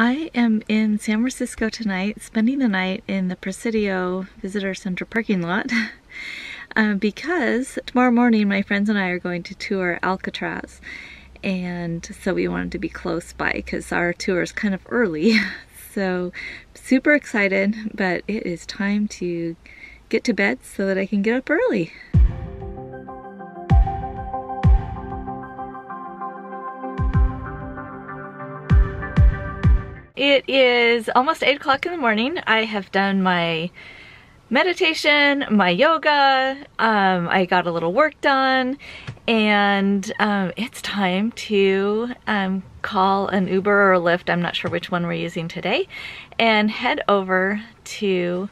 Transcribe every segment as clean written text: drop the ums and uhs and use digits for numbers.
I am in San Francisco tonight, spending the night in the Presidio Visitor Center parking lot because tomorrow morning my friends and I are going to tour Alcatraz, and so we wanted to be close by because our tour is kind of early. So super excited, but it is time to get to bed so that I can get up early. It is almost 8 o'clock in the morning. I have done my meditation, my yoga, I got a little work done, and it's time to call an Uber or a Lyft, I'm not sure which one we're using today, and head over to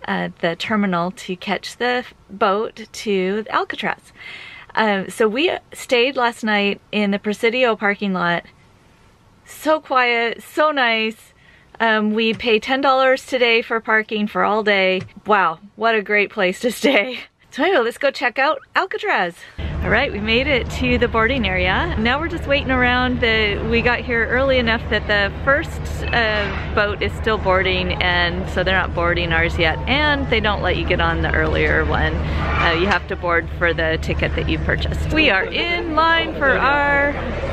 the terminal to catch the boat to Alcatraz. So we stayed last night in the Presidio parking lot. So quiet, so nice. We pay $10 today for parking for all day. Wow, what a great place to stay. So anyway, let's go check out Alcatraz. All right, we made it to the boarding area. Now we're just waiting around. We got here early enough that the first boat is still boarding, and so they're not boarding ours yet. And they don't let you get on the earlier one. You have to board for the ticket that you purchased. We are in line for our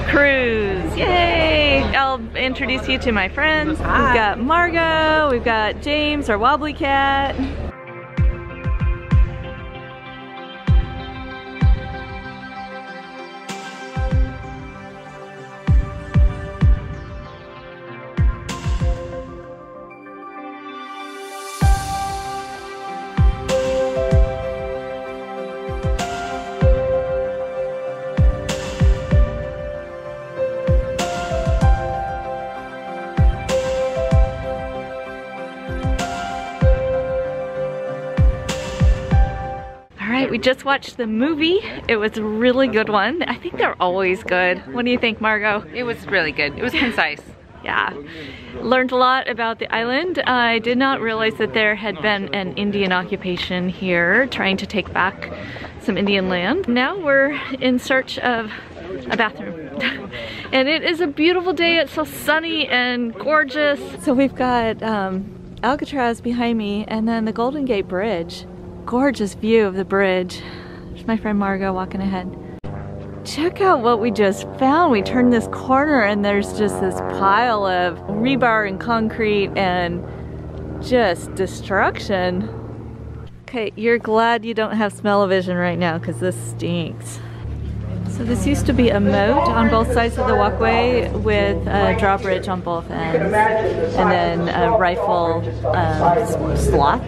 cruise. Yay! I'll introduce you to my friends. We've got Margot, we've got James, our wobbly cat. We just watched the movie. It was a really good one. I think they're always good. What do you think, Margot? It was really good. It was concise. Yeah. Learned a lot about the island. I did not realize that there had been an Indian occupation here trying to take back some Indian land. Now we're in search of a bathroom. And it is a beautiful day. It's so sunny and gorgeous. So we've got Alcatraz behind me, and then the Golden Gate Bridge. Gorgeous view of the bridge. There's my friend Margot walking ahead. Check out what we just found. We turned this corner and there's just this pile of rebar and concrete and just destruction. Okay, you're glad you don't have smell-o-vision right now because this stinks. So this used to be a moat on both sides of the walkway with a drawbridge on both ends, and then rifle slots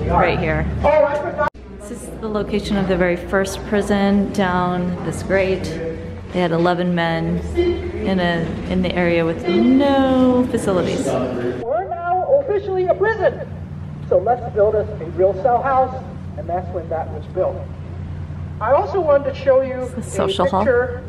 right here. This is the location of the very first prison down this grate. They had 11 men in the area with no facilities. We're now officially a prison, so let's build us a real cell house, and that's when that was built. I also wanted to show you a social hall. picture.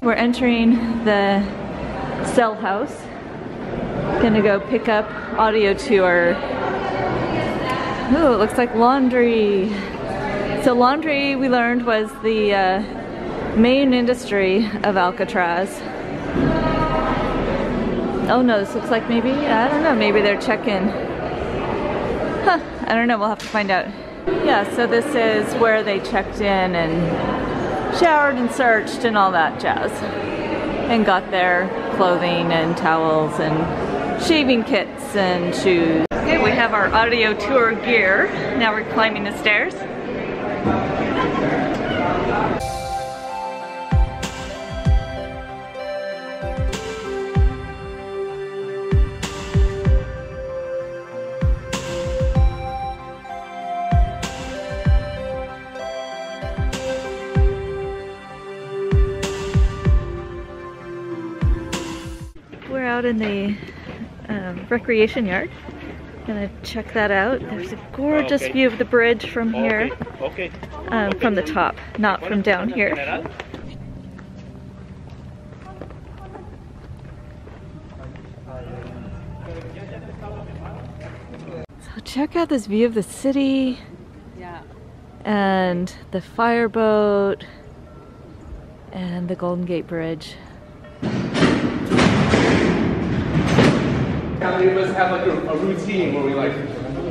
We're entering the cell house. Gonna go pick up audio tour. Ooh, it looks like laundry. So laundry, we learned, was the main industry of Alcatraz. Oh no, this looks like maybe, I don't know, maybe they're check-in. Huh, I don't know, we'll have to find out. Yeah, so this is where they checked in and showered and searched and all that jazz. And got their clothing and towels and shaving kits and shoes. Okay, we have our audio tour gear. Now we're climbing the stairs. We're out in the recreation yard. Gonna check that out. There's a gorgeous view of the bridge from here. From the top, not from down here. check out this view of the city. Yeah. And the fireboat and the Golden Gate Bridge. How many of us have like a routine where we like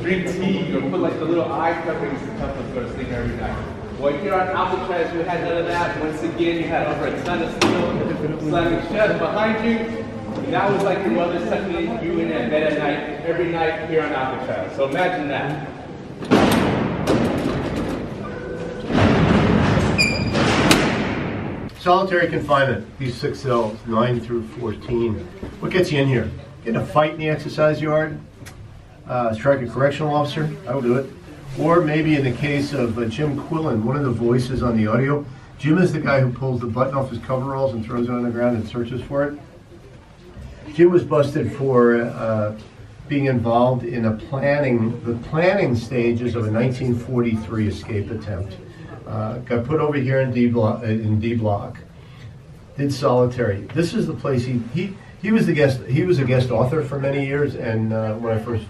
drink tea or put like the little eye coverings to help us go to sleep every night? Well, here on Alcatraz, you had none of that. Once again, you had over a ton of steel slamming shut behind you. That was like your mother tucking you in that bed at night, every night here on Alcatraz. So imagine that. Solitary confinement, these 6 cells, 9 through 14. What gets you in here? Get in a fight in the exercise yard, strike a correctional officer, I will do it. Or maybe in the case of Jim Quillen, one of the voices on the audio. Jim is the guy who pulls the button off his coveralls and throws it on the ground and searches for it. Jim was busted for being involved in the planning stages of a 1943 escape attempt. Got put over here in D block. Did solitary. This is the place he was the guest. He was a guest author for many years, and when I first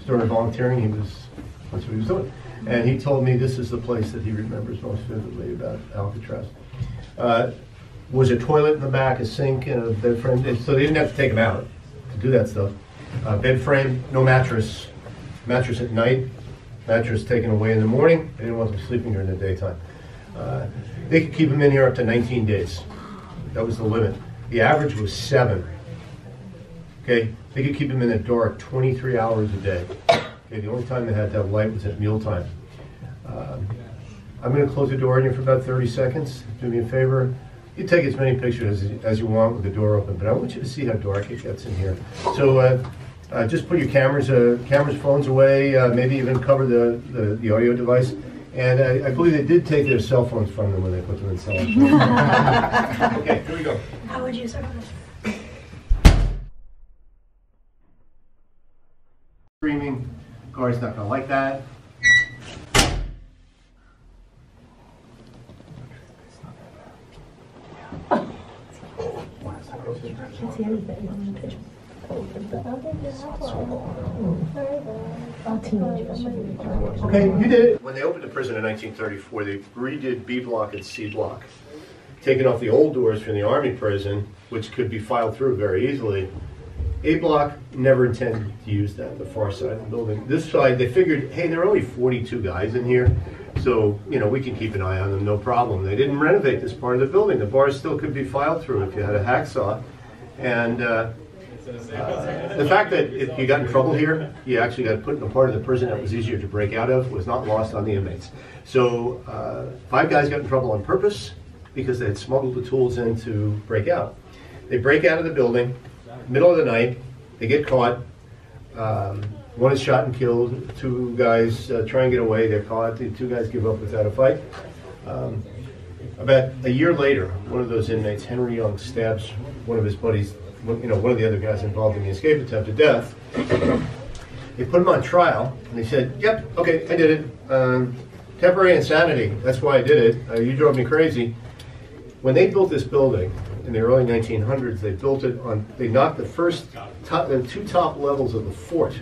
started volunteering, that's what he was doing. And he told me this is the place that he remembers most vividly about Alcatraz. Was a toilet in the back, a sink, and a bed frame. So they didn't have to take him out to do that stuff. Bed frame, no mattress. Mattress at night. Mattress taken away in the morning. They didn't want them sleeping during the daytime. They could keep him in here up to 19 days. That was the limit. The average was 7. Okay, they could keep him in the dark 23 hours a day. Okay, the only time they had to have light was at mealtime. I'm going to close the door on you for about 30 seconds. Do me a favor. You take as many pictures as you want with the door open, but I want you to see how dark it gets in here. So just put your cameras, phones away, maybe even cover the audio device. And I believe they did take their cell phones from them when they put them in cells. Okay, here we go. How would you start this? Screaming, guard's not gonna like that. Can't see anything on the picture. Okay, you did it. When they opened the prison in 1934, they redid B block and C block, taking off the old doors from the Army prison, which could be filed through very easily. A block never intended to use that, the far side of the building. This side, they figured, hey, there are only 42 guys in here, so we can keep an eye on them, no problem. They didn't renovate this part of the building. The bars still could be filed through if you had a hacksaw. And the fact that if you got in trouble here, you actually got put in a part of the prison that was easier to break out of was not lost on the inmates. So 5 guys got in trouble on purpose because they had smuggled the tools in to break out. They break out of the building, middle of the night, they get caught. One is shot and killed. 2 guys try and get away, they're caught. The 2 guys give up without a fight. About a year later, one of those inmates, Henry Young, stabs one of his buddies, one of the other guys involved in the escape attempt to death. They put him on trial, and they said, yep, okay, I did it. Temporary insanity, that's why I did it. You drove me crazy. When they built this building in the early 1900s, they built it on, they knocked the the 2 top levels of the fort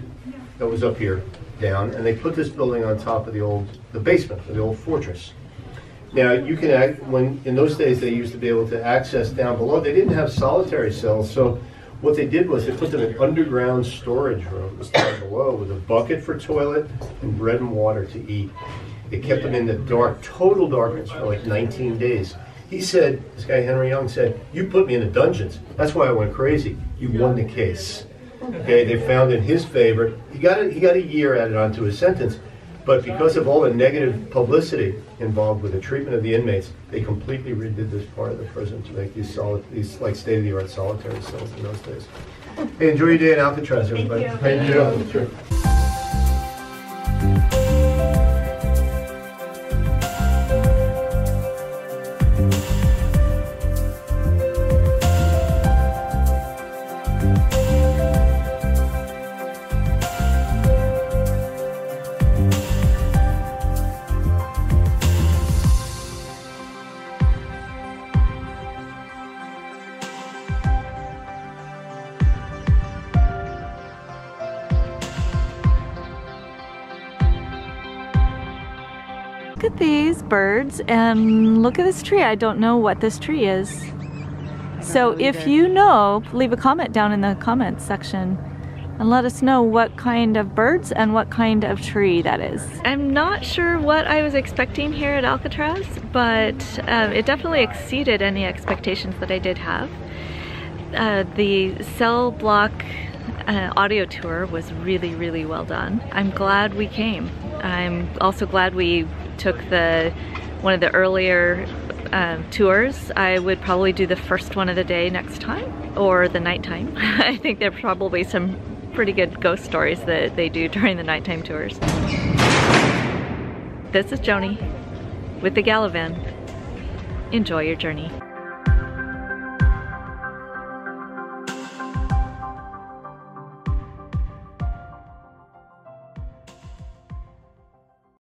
that was up here down, and they put this building on top of the basement of the old fortress. Now, you can in those days they used to be able to access down below. They didn't have solitary cells, so what they did was they put them in underground storage rooms down below with a bucket for toilet and bread and water to eat. They kept them in the dark, total darkness for like 19 days. He said, this guy Henry Young said, you put me in the dungeons. That's why I went crazy. You won the case. Okay, they found in his favor. He got a year added onto his sentence. But because of all the negative publicity involved with the treatment of the inmates, they completely redid this part of the prison to make these like state-of-the-art solitary cells in those days. Hey, enjoy your day in Alcatraz, everybody. Thank you. at these birds and look at this tree. I don't know what this tree is. So if you know, leave a comment down in the comments section and let us know what kind of birds and what kind of tree that is. I'm not sure what I was expecting here at Alcatraz, but it definitely exceeded any expectations that I did have. The cell block audio tour was really, really well done. I'm glad we came. I'm also glad we took one of the earlier tours. I would probably do the first one of the day next time, or the nighttime. I think there are probably some pretty good ghost stories that they do during the nighttime tours. This is Joni with TheGalavan. Enjoy your journey.